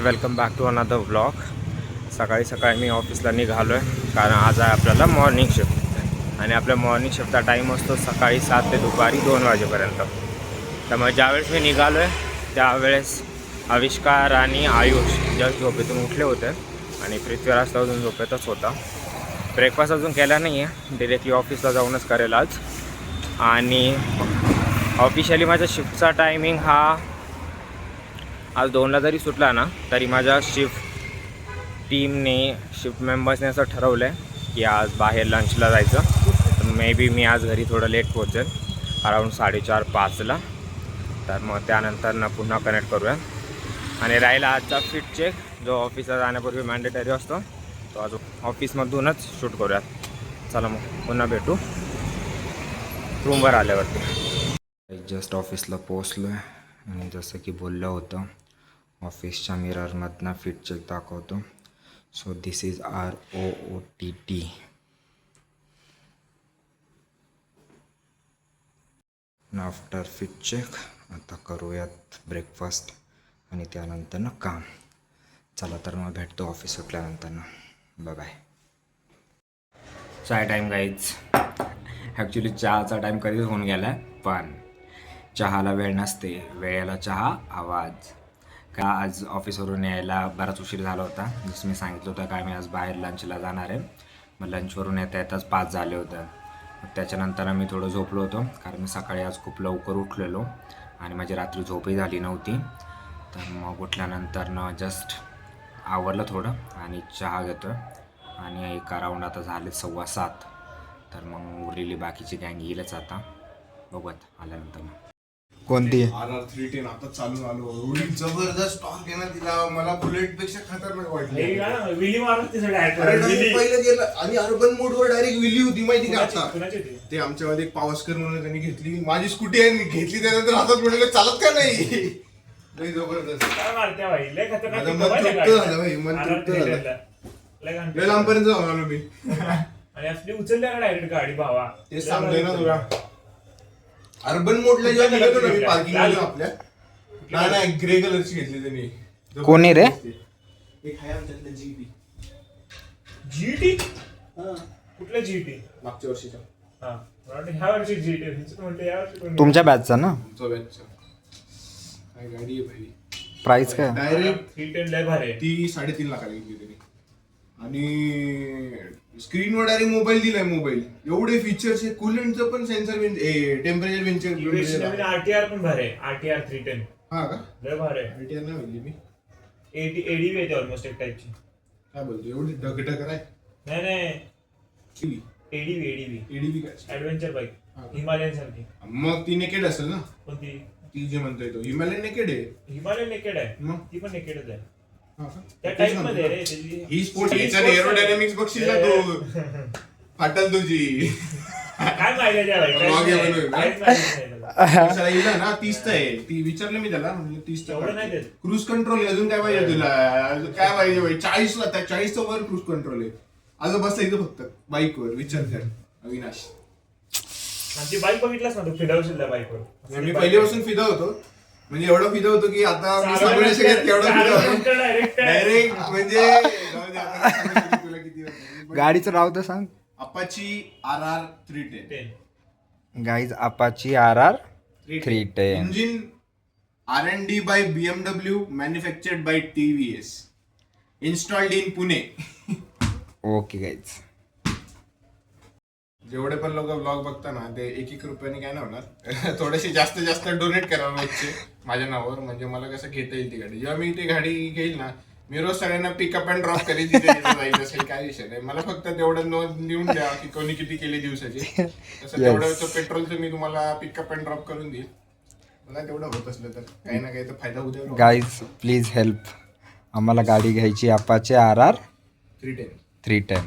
Welcome back to another vlog. सकाळी सकाळी मी ऑफिसला निघालो आहे कारण आज आहे आपल्याला मॉर्निंग शिफ्ट आणि आपल्या मॉर्निंग शिफ्टचा टाईम असतो सकाळी 7 ते दुपारी 2 वाजेपर्यंत. त्यामुळे ज्यावेळेस मी निघालो आहे त्यावेळेस आविष्कार आणि आयुष जस्ट झोपेतून उठले होते आणि पृथ्वीराज अजून झोपेतच होता. ब्रेकफास्ट अजून केला नाही आहे, डिरेक्टली ऑफिसला जाऊनच करेल आज. आणि ऑफिशियली माझ्या शिफ्टचा टायमिंग हा आज 2ला जरी सुटला ना तरी माझ्या शिफ्ट मेंबर्सने असं ठरवलं आहे की आज बाहेर लंचला जायचं. तर मे बी मी आज घरी थोडं लेट पोहोचेल, अराऊंड 4:30-5ला. तर मग त्यानंतर पुन्हा कनेक्ट करूया. आणि राहिला आजचा फिट चेक जो ऑफिसला जाण्यापूर्वी मॅन्डेटरी असतो, तो आज ऑफिसमधूनच शूट करूयात. चला मग पुन्हा भेटू रूमवर आल्यावरती. जस्ट ऑफिसला पोचलो आहे आणि जसं की बोललं होतं ऑफिसच्या मिररमधनं फिट चेक दाखवतो. So this is ROOTT. After fit check आता करूयात ब्रेकफास्ट आणि त्यानंतर काम. चला तर मग भेटतो ऑफिस सुटल्यानंतर. Bye bye. Chai time guys. Actually चहाचा टाईम कधीच होऊन गेला आहे, पण चहाला वेळ नसते, वेळेला चहा आवाज. का आज ऑफिसवरून यायला बराच उशीर झाला होता. जसं मी सांगितलं होतं काय मी आज बाहेर लंचला जाणार आहे. मग लंचवरून येता येताच 5 झाले होते. मग त्याच्यानंतर मी थोडं झोपलो होतो कारण मी सकाळी आज खूप लवकर उठलेलो आणि माझी रात्री झोपही झाली नव्हती. तर मग उठल्यानंतर जस्ट आवरलं थोडं आणि चहा घेतो आणि एक अराऊंड आता झाले 6:15. तर मग उरलेली बाकीची गँग येईलच आता, बघूयात आल्यानंतर. मग कोणती RR310 आता चालून आलो. एवढी जबरदस्त स्टॉक आहे ना तिला, मला बुलेट पेक्षा खतरनाक वाटली. विली मारत पहिले गेलं आणि अर्बन मोड वर डायरेक्ट विली होती माहिती का. आता कुणाची ते आमच्यामध्ये एक पावसकर म्हणून त्यांनी घेतली, माझी स्कूटी आहे घेतली, त्यानंतर हातात म्हणलं चालत का नाही. लय जबरदस्त. काय मारत्या भाई, लय खतरनाक. माझं मन तृप्त झालं भाई, मन तृप्त झालं. लय लांबपर्यंत जाऊन आलो मी. आणि असली उचलल्या का डायरेक्ट गाडी भावा. ते सांगतोय ना तुला. अर्बन मोडला जेव्हा निघतो ना मी पार्किंग मध्ये आपल्या, नाही ग्रे कलरची घेतली त्यांनी. कोणी रे? एक आहे आमच्यातलं जीटी. कुठलं जीटी? मागच्या वर्षीचा. हा ह्या वर्षी जीटी म्हणते, या वर्षी तुमच्या बॅचचा ना? काय गाडी आहे भाई. प्राइस काय? डायरेक्ट 310 लय भारी आहे. ती 3.5 लाखाला घेतली त्यांनी. आणि स्क्रीनवर डायरेक्ट मोबाईल दिलाय. मोबाईल एवढे फीचर्स आहे, कुलंटचं पण सेन्सर, टेम्परेचर नवीन आरटीआर पण भारी आहे. आरटीआर 310 हा का? लय भारी आहे. आरटीआर नाही म्हणली मी, एडीव्ही आहे ऑलमोस्ट एक टाईपची. काय बोलतो एवढी ढगढग आहे. नाही एडीव्ही एडीबी काय ऍडव्हेंचर बाईक, हिमालयन सारखी. मग ती नेकेड असेल ना. कोणती? ती जे म्हणतोय तो हिमालयन नेकेड आहे. हिमालयन नेकेड आहे, मग ती पण नेकेडच आहे. हा का? त्या टाइप मध्ये रे त्याची. ही स्पोर्ट्स एरोडायनामिक्स बघशील ना तू, फाटल तुझी. काय माहिती त्या Vlog आहे बनवून. काहीच माहिती नाही त्याला. सर हिला ना 30 आहे. ती विचारलं मी त्याला, म्हणजे 30 एवढं नाही देत. क्रूज कंट्रोल आहे. अजून काय पाहिजे तुला? अजून काय पाहिजे भाई? 40ला त्या 40चा वर क्रूज कंट्रोल आहे. अजून बसला इथं फक्त बाईकवर. विचार कर अविनाश. आणि ती बाईक बघितलास ना तू, फिरवशील त्या बाईकवर. मी पहिल्यापासून फिदा होतो, म्हणजे एवढा फिदा होतो की आता मी सांगू नाही शकत एवढा फिदा होतो डायरेक्ट. म्हणजे जाऊ दे, आता सांगू शकत तुला किती होतं. गाडीचं नाव तर सांग. Apache RR310. Guys Apache RR310. Engine R&D by BMW, manufactured by TVS, installed in Pune. Okay guys. जेवढे पण लोक ब्लॉग बघता ना ते 1-1 रुपयाने काय नाही होणार. थोडेसे जास्त डोनेट करा रोजचे माझ्या नावावर, म्हणजे मला कसं घेता येईल ती गाडी. जेव्हा मी ती गाडी घेईल ना, मी रोज सगळ्यांना पिकअप अँड ड्रॉप करेल, तिथे जाईल असेल, काय विषय नाही. मला फक्त तेवढं नोंद लिहून द्या की कोणी किती केले दिवसाचे. तसं तेवढं पेट्रोलचं मी तुम्हाला पिकअप अँड ड्रॉप करून देईल. मला तेवढं होत असलं तर काही ना काही तर फायदा होऊ द्या. Guys please help. आम्हाला गाडी घ्यायची अपाचे RR310,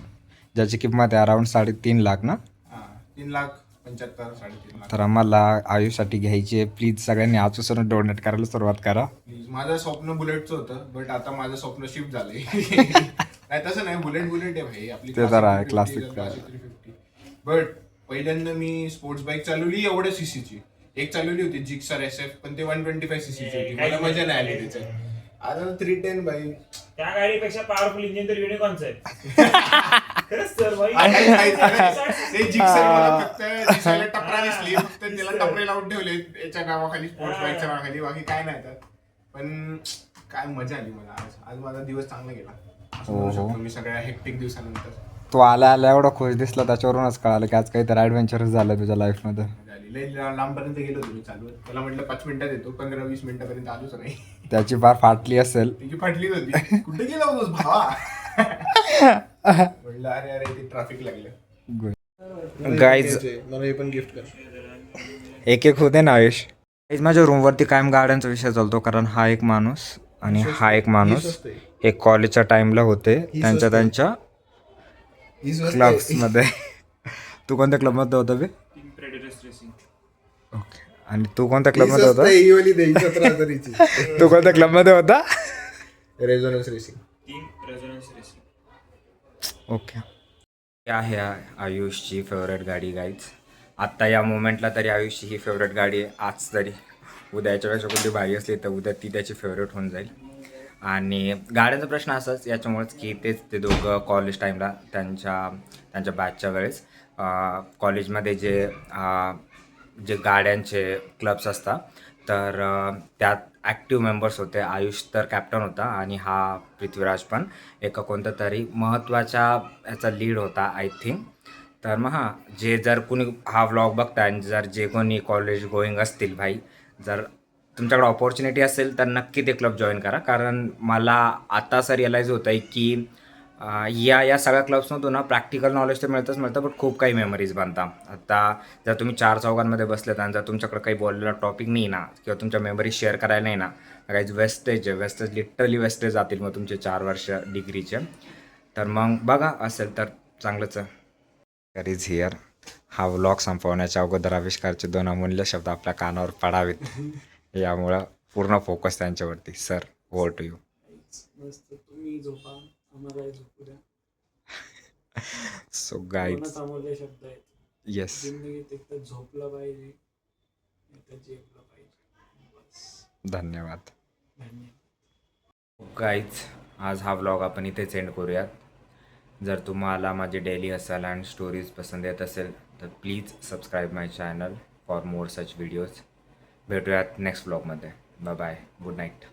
ज्याची किंमत आहे अराऊंड 3.5 लाख ना. 3,75,000 3.5 लाख. तर आम्हाला आयुष्यासाठी घ्यायची आहे. प्लीज सगळ्यांनी आजपासून डोनेट करायला सुरुवात करा. माझं स्वप्न बुलेटचं होतं, बट आता माझं स्वप्न शिफ्ट झालंय. नाही तसं नाही, बुलेट आहे भाई आपली. ते तर आहे, classic 350. बट पहिल्यांदा मी स्पोर्ट्स बाईक चालवली एवढ्या सीसीची. एक चालवली होती जिक्सर SF, पण ते 125 सीसीची होती. मला मजा नाही आली त्याच्यात. आता 310 बाई. त्या गाडीपेक्षा पॉवरफुल इंजिन तर युनिकॉर्नचं आहे. खरंच सर भाई. ते जिक्सर मला फक्त दिसायला टपरा दिसली, फक्त त्याला टपरे लावून ठेवले याच्या नावाखाली, स्पोर्ट्स बाईकच्या नावाखाली, बाकी काय नाही तर. पण काय मजा आली मला आज माझा दिवस चांगला गेला असं म्हणू शकतो मी सगळ्या हेक्टिक दिवसानंतर. तू आल्या एवढा खुश दिसला, त्याच्यावरूनच कळालं की आज काहीतरी ॲडव्हेंचरच झालं तुझ्या लाईफमध्ये. लई लांबपर्यंत गेलो तुम्ही चालवत. त्याला म्हटलं 5 मिनिटात येतो, 15-20 मिनिटापर्यंत आलोच नाही. त्याची फार फाटली असेल. तिची फाटलीच होती. कुठे गेला होतोस भावा? म्हटलं अरे अरे ते ट्रॅफिक लागलं. गाईज मला हे पण गिफ्ट कर. एक होते ना आयुष. माझ्या रूमवरती कायम गाड्यांचा विषय चालतो, कारण हा एक माणूस आणि हा एक माणूस हे कॉलेजच्या टाइमला होते त्यांच्या क्लब्समध्ये. तू कोणत्या क्लबमध्ये होता बे? ओके. आणि तू कोणत्या क्लबमध्ये होता? तू कोणत्या क्लबमध्ये होता? Resonance racing. ओके. ही आहे आयुषची फेवरेट गाडी गाईज. आत्ता या मोमेंटला तरी आयुषची ही फेवरेट गाडी आहे. आज तरी, उद्याच्या वेळेस कोणती भारी असली तर उद्या ती त्याची फेवरेट होऊन जाईल. आणि गाड्यांचा प्रश्न असाच याच्यामुळेच की ते दोघं कॉलेज टाईमला त्यांच्या बॅचच्या वेळेस कॉलेजमध्ये जे गाड्यांचे क्लब्स असतात तर त्यात ॲक्टिव्ह मेंबर्स होते. आयुष तर कॅप्टन होता आणि हा पृथ्वीराज पण एका कोणत्या तरी महत्त्वाच्या याचा लीड होता आय थिंक. तर मग जे जर कुणी हा व्लॉग बघता आणि जर जे कोणी कॉलेज गोईंग असतील भाई, जर तुमच्याकडे ऑपॉर्च्युनिटी असेल तर नक्की ते क्लब जॉईन करा. कारण मला आता असं रिअलाईज होतं आहे की या सगळ्या क्लब्समधून ना प्रॅक्टिकल नॉलेज तर मिळतं पण खूप काही मेमरीज बनतात. आता जर तुम्ही 4 चौघांमध्ये बसलेत आणि जर तुमच्याकडे काही बोललेला टॉपिक नाही ना किंवा तुमच्या मेमरीज शेअर करायला नाही ना, काहीच वेस्टेज लिटरली वेस्टेज जातील मग तुमचे 4 वर्ष डिग्रीचे. तर मग बघा असेल तर चांगलंच आहे. Is here. हा व्लॉग संपवण्याच्या अगोदर आविष्कारचे 2 अमूल्य शब्द आपल्या कानावर पडावेत यामुळं पूर्ण फोकस त्यांच्यावरती. Sir, over to you. तुम्ही झोपा, आम्हाला झोपू द्या. सो गाईज, अमूल्य शब्द आहेत. येस, जिंदगीत एक तर झोपलं पाहिजे, एक तर जेवलं पाहिजे. बस. धन्यवाद. धन्यवाद. गाईज, आज हा व्लॉग आपण इथेच एंड करूयात. जर तुम्हाला माझे डेली हसल अँड स्टोरीज पसंत येत असेल तर please subscribe my channel for more such videos. भेटूयात नेक्स्ट व्लॉगमध्ये. Bye bye. Good night.